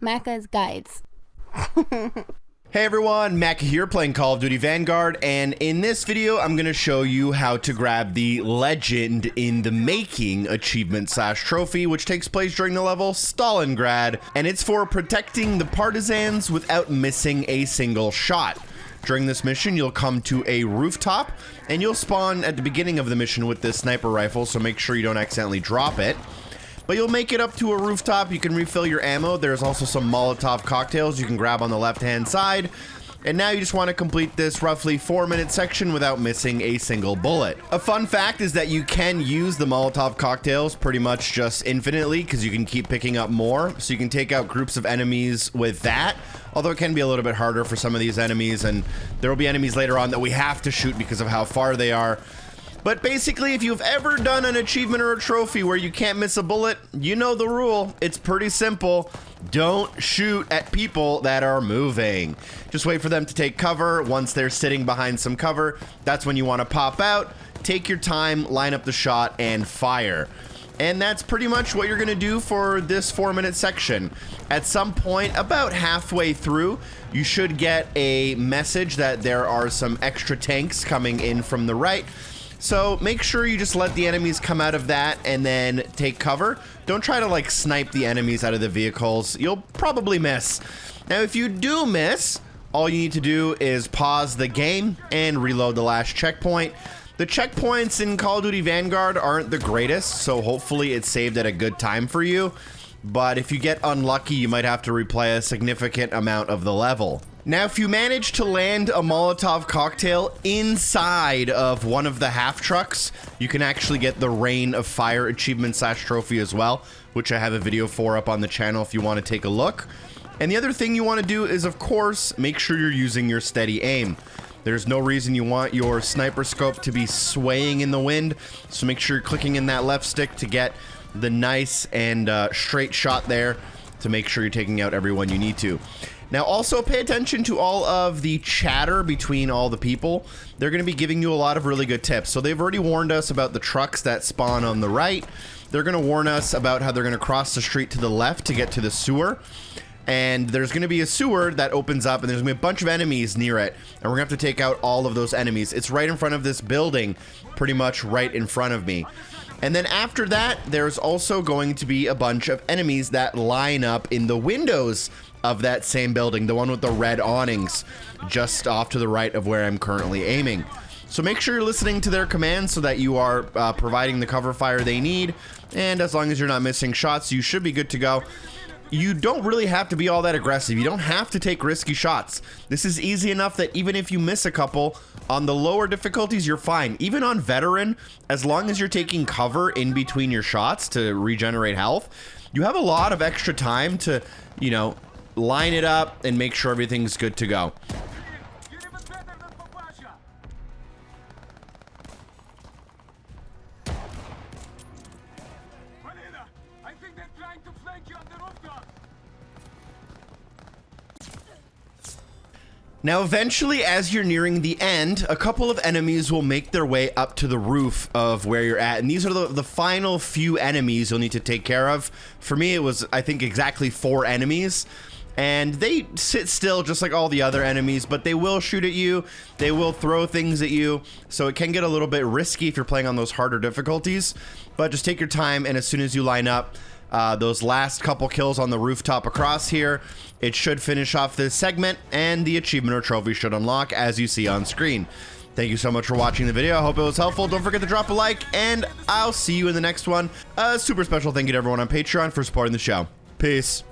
Macca's Guides. Hey everyone, Macca here playing Call of Duty Vanguard, and in this video I'm going to show you how to grab the Legend in the Making achievement / trophy, which takes place during the level Stalingrad, and it's for protecting the Partisans without missing a single shot. During this mission, you'll come to a rooftop, and you'll spawn at the beginning of the mission with this sniper rifle, so make sure you don't accidentally drop it. But you'll make it up to a rooftop, you can refill your ammo, there's also some Molotov cocktails you can grab on the left-hand side. And now you just want to complete this roughly 4-minute section without missing a single bullet. A fun fact is that you can use the Molotov cocktails pretty much just infinitely, because you can keep picking up more, so you can take out groups of enemies with that. Although it can be a little bit harder for some of these enemies, and there will be enemies later on that we have to shoot because of how far they are. But basically, if you've ever done an achievement or a trophy where you can't miss a bullet, you know the rule. It's pretty simple. Don't shoot at people that are moving. Just wait for them to take cover. Once they're sitting behind some cover, that's when you want to pop out, take your time, line up the shot, and fire. And that's pretty much what you're gonna do for this 4-minute section. At some point, about halfway through, you should get a message that there are some extra tanks coming in from the right. So make sure you just let the enemies come out of that and then take cover. Don't try to like snipe the enemies out of the vehicles. You'll probably miss. Now, if you do miss, all you need to do is pause the game and reload the last checkpoint. The checkpoints in Call of Duty Vanguard aren't the greatest, so hopefully it's saved at a good time for you. But if you get unlucky, you might have to replay a significant amount of the level. Now, if you manage to land a Molotov cocktail inside of one of the half trucks, you can actually get the Rain of Fire achievement / trophy as well, which I have a video for up on the channel if you want to take a look. And the other thing you want to do is, of course, make sure you're using your steady aim. There's no reason you want your sniper scope to be swaying in the wind, so make sure you're clicking in that left stick to get the nice and straight shot there to make sure you're taking out everyone you need to. Now, also pay attention to all of the chatter between all the people. They're going to be giving you a lot of really good tips. So they've already warned us about the trucks that spawn on the right. They're going to warn us about how they're going to cross the street to the left to get to the sewer. And there's going to be a sewer that opens up, and there's going to be a bunch of enemies near it. And we're going to have to take out all of those enemies. It's right in front of this building, pretty much right in front of me. And then after that, there's also going to be a bunch of enemies that line up in the windows of that same building, the one with the red awnings, just off to the right of where I'm currently aiming. So make sure you're listening to their commands so that you are providing the cover fire they need. And as long as you're not missing shots, you should be good to go. You don't really have to be all that aggressive. You don't have to take risky shots. This is easy enough that even if you miss a couple, on the lower difficulties, you're fine. Even on veteran, as long as you're taking cover in between your shots to regenerate health, you have a lot of extra time to, you know, line it up and make sure everything's good to go. Now, eventually, as you're nearing the end, a couple of enemies will make their way up to the roof of where you're at. And these are the final few enemies you'll need to take care of. For me, it was, I think, exactly 4 enemies. And they sit still just like all the other enemies, but they will shoot at you. They will throw things at you. So it can get a little bit risky if you're playing on those harder difficulties. But just take your time, and as soon as you line up, those last couple kills on the rooftop across here, it should finish off this segment, and the achievement or trophy should unlock as you see on screen. Thank you so much for watching the video. I hope it was helpful. Don't forget to drop a like, and I'll see you in the next one. A super special thank you to everyone on Patreon for supporting the show. Peace.